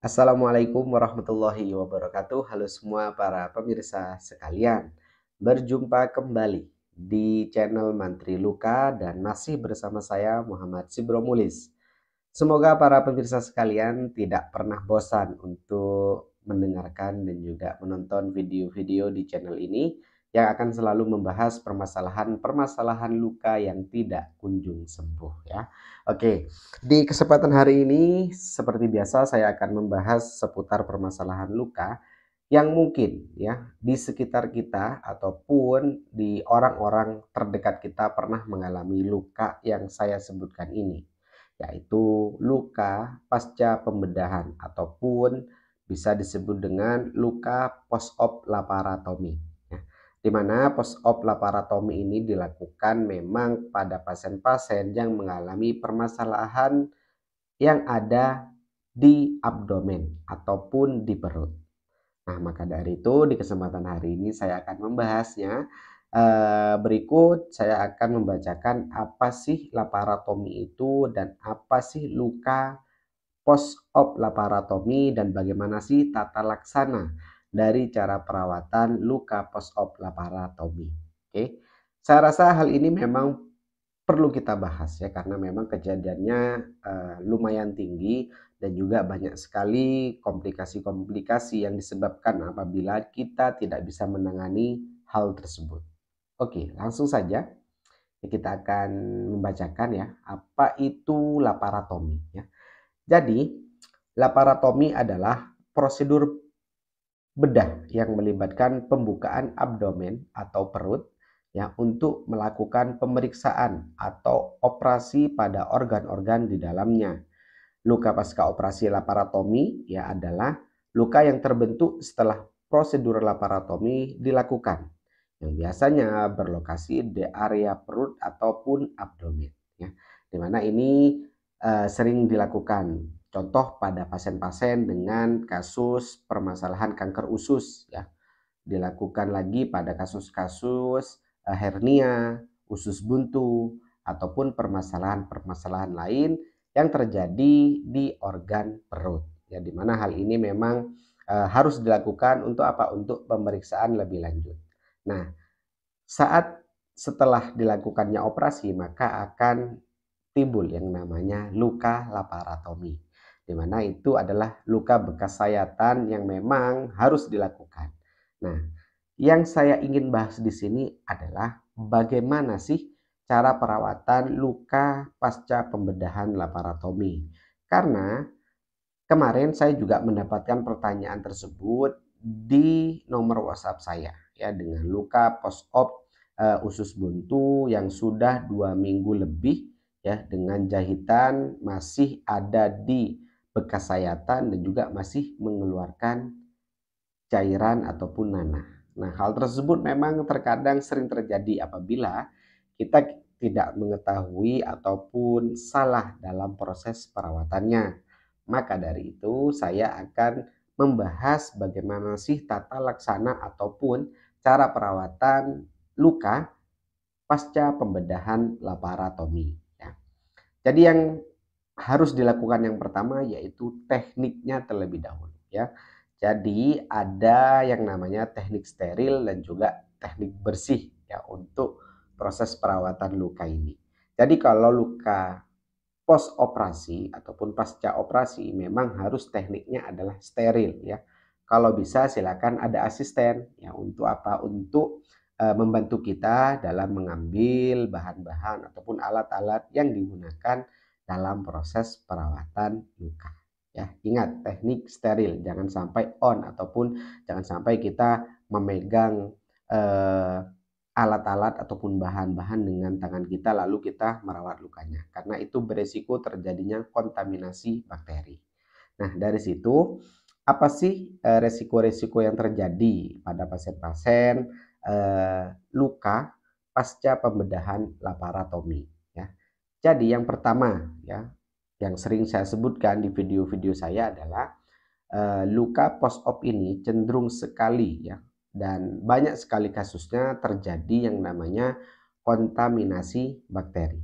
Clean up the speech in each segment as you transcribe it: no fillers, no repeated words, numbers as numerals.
Assalamualaikum warahmatullahi wabarakatuh. Halo semua para pemirsa sekalian. Berjumpa kembali di channel Mantri Luka dan masih bersama saya Muhammad Sibromulis. Semoga para pemirsa sekalian tidak pernah bosan untuk mendengarkan dan juga menonton video-video di channel ini yang akan selalu membahas permasalahan-permasalahan luka yang tidak kunjung sembuh ya. Oke, di kesempatan hari ini seperti biasa saya akan membahas seputar permasalahan luka yang mungkin ya di sekitar kita ataupun di orang-orang terdekat kita pernah mengalami luka yang saya sebutkan ini, yaitu luka pasca pembedahan ataupun bisa disebut dengan luka post-op laparotomi ya. Di mana post-op laparotomi ini dilakukan memang pada pasien-pasien yang mengalami permasalahan yang ada di abdomen ataupun di perut. Nah, maka dari itu di kesempatan hari ini saya akan membahasnya. Berikut saya akan membacakan apa sih laparotomi itu dan apa sih luka post-op laparotomi dan bagaimana sih tata laksana dari cara perawatan luka post-op laparotomi. Oke, saya rasa hal ini memang perlu kita bahas ya karena memang kejadiannya lumayan tinggi dan juga banyak sekali komplikasi-komplikasi yang disebabkan apabila kita tidak bisa menangani hal tersebut. Oke, langsung saja kita akan membacakan ya apa itu laparotomi ya. Jadi, laparotomi adalah prosedur bedah yang melibatkan pembukaan abdomen atau perut ya untuk melakukan pemeriksaan atau operasi pada organ-organ di dalamnya. Luka pasca operasi laparotomi ya adalah luka yang terbentuk setelah prosedur laparotomi dilakukan, yang biasanya berlokasi di area perut ataupun abdomen ya. Di mana ini sering dilakukan. Contoh pada pasien-pasien dengan kasus permasalahan kanker usus ya. Dilakukan lagi pada kasus-kasus hernia, usus buntu, ataupun permasalahan-permasalahan lain yang terjadi di organ perut. Ya, di mana hal ini memang harus dilakukan untuk apa? Untuk pemeriksaan lebih lanjut. Nah, saat setelah dilakukannya operasi maka akan timbul yang namanya luka laparotomi, di mana itu adalah luka bekas sayatan yang memang harus dilakukan. Nah, yang saya ingin bahas di sini adalah bagaimana sih cara perawatan luka pasca pembedahan laparotomi. Karena kemarin saya juga mendapatkan pertanyaan tersebut di nomor WhatsApp saya ya dengan luka post-op usus buntu yang sudah 2 minggu lebih ya dengan jahitan masih ada di bekas sayatan dan juga masih mengeluarkan cairan ataupun nanah. Nah, hal tersebut memang terkadang sering terjadi apabila kita tidak mengetahui ataupun salah dalam proses perawatannya. Maka dari itu saya akan membahas bagaimana sih tata laksana ataupun cara perawatan luka pasca pembedahan laparotomi ya. Jadi yang harus dilakukan yang pertama yaitu tekniknya terlebih dahulu ya. Jadi ada yang namanya teknik steril dan juga teknik bersih ya untuk proses perawatan luka ini. Jadi kalau luka post operasi ataupun pasca operasi memang harus tekniknya adalah steril ya. Kalau bisa silakan ada asisten ya untuk apa? Untuk membantu kita dalam mengambil bahan-bahan ataupun alat-alat yang digunakan dalam proses perawatan luka. Ya, ingat teknik steril, jangan sampai on ataupun jangan sampai kita memegang alat-alat ataupun bahan-bahan dengan tangan kita lalu kita merawat lukanya karena itu beresiko terjadinya kontaminasi bakteri. Nah, dari situ apa sih resiko-resiko yang terjadi pada pasien-pasien luka pasca pembedahan laparotomi ya. Jadi yang pertama ya yang sering saya sebutkan di video-video saya adalah luka post-op ini cenderung sekali ya dan banyak sekali kasusnya terjadi yang namanya kontaminasi bakteri,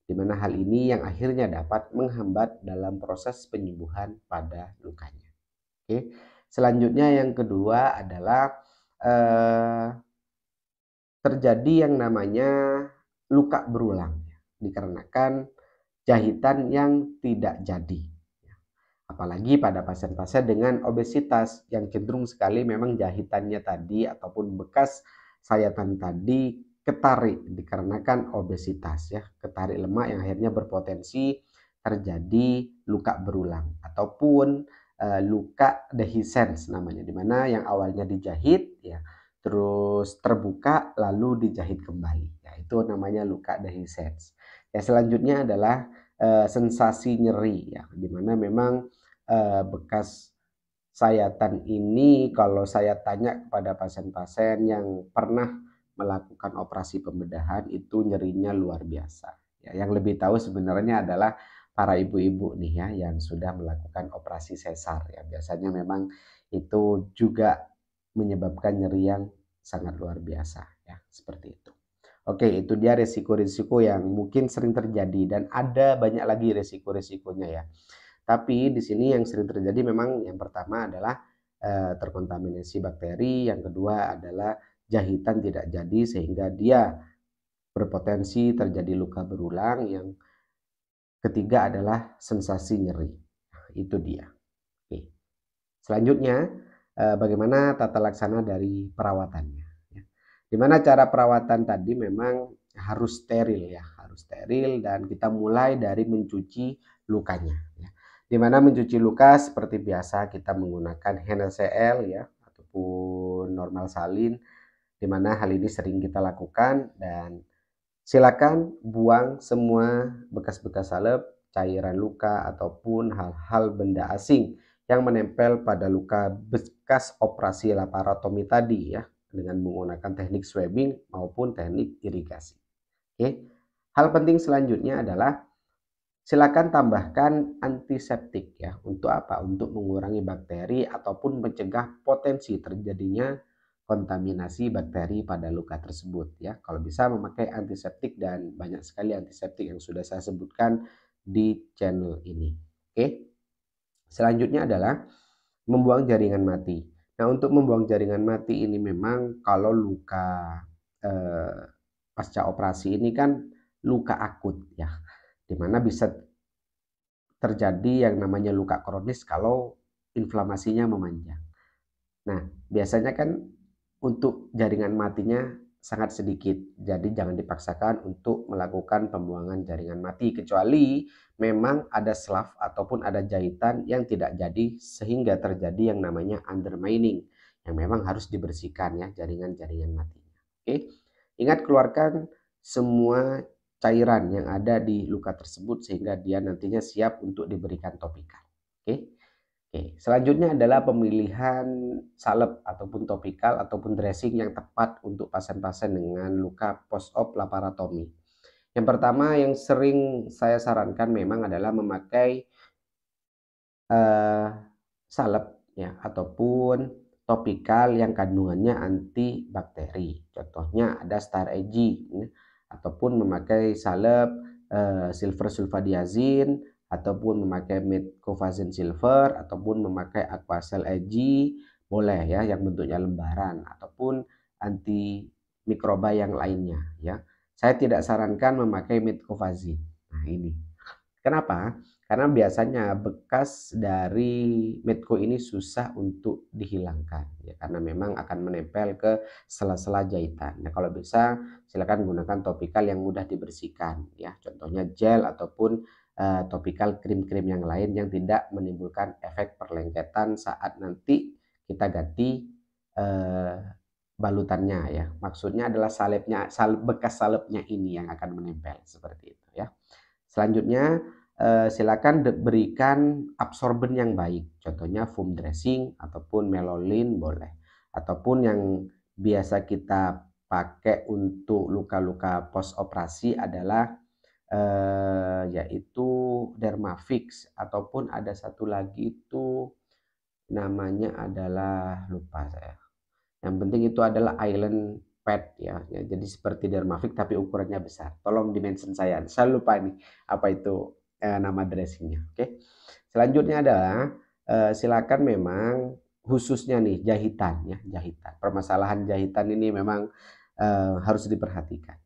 di mana hal ini yang akhirnya dapat menghambat dalam proses penyembuhan pada lukanya. Oke. Selanjutnya yang kedua adalah terjadi yang namanya luka berulang dikarenakan jahitan yang tidak jadi. Apalagi pada pasien-pasien dengan obesitas yang cenderung sekali memang jahitannya tadi ataupun bekas sayatan tadi ketarik dikarenakan obesitas ya, ketarik lemak yang akhirnya berpotensi terjadi luka berulang ataupun luka dehiscens namanya, di mana yang awalnya dijahit ya terus terbuka lalu dijahit kembali. Ya, itu namanya luka dehiscens. Ya, selanjutnya adalah sensasi nyeri ya, di mana memang bekas sayatan ini kalau saya tanya kepada pasien-pasien yang pernah melakukan operasi pembedahan itu nyerinya luar biasa. Ya, yang lebih tahu sebenarnya adalah para ibu-ibu nih ya yang sudah melakukan operasi sesar ya. Biasanya memang itu juga menyebabkan nyeri yang sangat luar biasa ya, seperti itu. Oke, itu dia resiko-resiko yang mungkin sering terjadi dan ada banyak lagi resiko-resikonya ya. Tapi di sini yang sering terjadi memang yang pertama adalah terkontaminasi bakteri, yang kedua adalah jahitan tidak jadi sehingga dia berpotensi terjadi luka berulang, yang ketiga adalah sensasi nyeri. Nah, itu dia. Oke. Selanjutnya, bagaimana tata laksana dari perawatannya. Ya. Di mana cara perawatan tadi memang harus steril ya, harus steril dan kita mulai dari mencuci lukanya. Ya. Di mana mencuci luka seperti biasa kita menggunakan NaCl ya ataupun normal salin, di mana hal ini sering kita lakukan dan silakan buang semua bekas-bekas salep, cairan luka ataupun hal-hal benda asing yang menempel pada luka bekas operasi laparotomi tadi ya dengan menggunakan teknik swabbing maupun teknik irigasi. Oke. Hal penting selanjutnya adalah silakan tambahkan antiseptik ya. Untuk apa? Untuk mengurangi bakteri ataupun mencegah potensi terjadinya kontaminasi bakteri pada luka tersebut ya. Kalau bisa memakai antiseptik dan banyak sekali antiseptik yang sudah saya sebutkan di channel ini. Oke. Selanjutnya adalah membuang jaringan mati. Nah, untuk membuang jaringan mati ini memang kalau luka eh, pasca operasi ini kan luka akut ya, dimana bisa terjadi yang namanya luka kronis kalau inflamasinya memanjang. Nah, biasanya kan untuk jaringan matinya sangat sedikit, jadi jangan dipaksakan untuk melakukan pembuangan jaringan mati, kecuali memang ada slough ataupun ada jahitan yang tidak jadi sehingga terjadi yang namanya undermining, yang memang harus dibersihkan ya jaringan-jaringan matinya. Oke, ingat keluarkan semua cairan yang ada di luka tersebut sehingga dia nantinya siap untuk diberikan topikal. Oke. Oke, selanjutnya adalah pemilihan salep ataupun topikal ataupun dressing yang tepat untuk pasien-pasien dengan luka post-op laparotomi. Yang pertama yang sering saya sarankan memang adalah memakai salep ya ataupun topikal yang kandungannya antibakteri. Contohnya ada Star AG ya, ataupun memakai salep silver sulfadiazin ataupun memakai metcovazin silver ataupun memakai Aquacel AG boleh ya yang bentuknya lembaran ataupun anti mikroba yang lainnya ya. Saya tidak sarankan memakai metcovazin. Nah, ini. Kenapa? Karena biasanya bekas dari Medco ini susah untuk dihilangkan ya karena memang akan menempel ke sela-sela jahitan. Nah, kalau bisa silakan gunakan topikal yang mudah dibersihkan ya. Contohnya gel ataupun topikal krim-krim yang lain yang tidak menimbulkan efek perlengketan saat nanti kita ganti balutannya ya. Maksudnya adalah bekas salepnya ini yang akan menempel seperti itu ya. Selanjutnya silakan berikan absorben yang baik, contohnya foam dressing ataupun melolin boleh, ataupun yang biasa kita pakai untuk luka-luka post operasi adalah yaitu Dermafix ataupun ada satu lagi itu namanya adalah lupa saya. Yang penting itu adalah island pad ya. Jadi seperti Dermafix tapi ukurannya besar. Tolong dimention saya lupa nih apa itu nama dressingnya. Oke. Selanjutnya adalah silakan memang khususnya nih jahitan ya, jahitan. Permasalahan jahitan ini memang harus diperhatikan.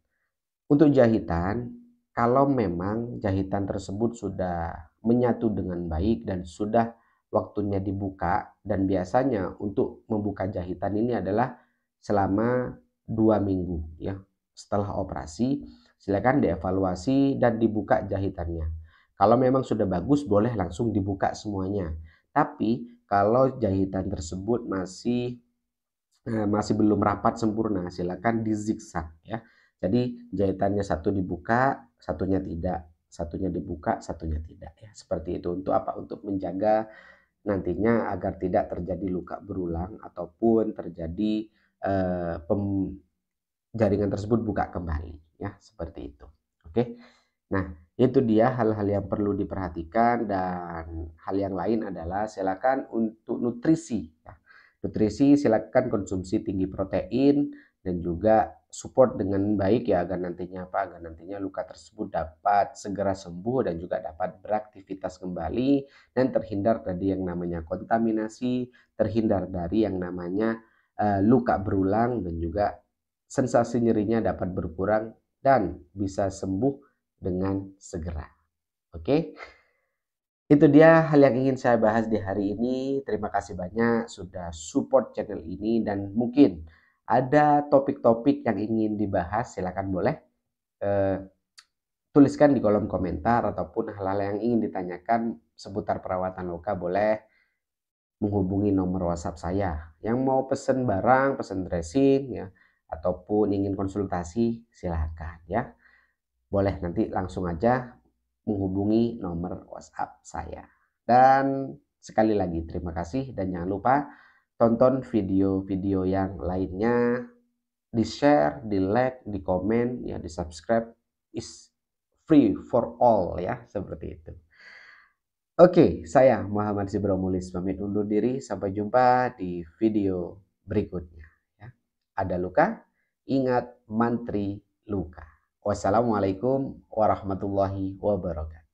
Untuk jahitan, kalau memang jahitan tersebut sudah menyatu dengan baik dan sudah waktunya dibuka, dan biasanya untuk membuka jahitan ini adalah selama 2 minggu ya setelah operasi, silakan dievaluasi dan dibuka jahitannya. Kalau memang sudah bagus, boleh langsung dibuka semuanya. Tapi kalau jahitan tersebut masih belum rapat sempurna, silakan dizigzag ya. Jadi jahitannya satu dibuka, satunya tidak, satunya dibuka, satunya tidak ya. Seperti itu untuk apa? Untuk menjaga nantinya agar tidak terjadi luka berulang ataupun terjadi jaringan tersebut buka kembali ya, seperti itu. Oke. Nah, itu dia hal-hal yang perlu diperhatikan, dan hal yang lain adalah silakan untuk nutrisi ya. Nutrisi silakan konsumsi tinggi protein dan juga support dengan baik ya, agar nantinya apa? Agar nantinya luka tersebut dapat segera sembuh dan juga dapat beraktivitas kembali dan terhindar dari yang namanya kontaminasi, terhindar dari yang namanya luka berulang, dan juga sensasi nyerinya dapat berkurang dan bisa sembuh dengan segera. Oke, itu dia hal yang ingin saya bahas di hari ini. Terima kasih banyak sudah support channel ini, dan mungkin ada topik-topik yang ingin dibahas, silakan boleh eh, tuliskan di kolom komentar, ataupun hal-hal yang ingin ditanyakan seputar perawatan luka boleh menghubungi nomor WhatsApp saya. Yang mau pesen barang, pesen dressing ya, ataupun ingin konsultasi, silahkan ya. Boleh nanti langsung aja menghubungi nomor WhatsApp saya. Dan sekali lagi terima kasih, dan jangan lupa tonton video-video yang lainnya, di-share, di-like, di-komen, ya, di-subscribe, is free for all ya, seperti itu. Oke, saya Muhammad Zibramulis pamit undur diri, sampai jumpa di video berikutnya ya. Ada luka, ingat mantri luka. Wassalamualaikum warahmatullahi wabarakatuh.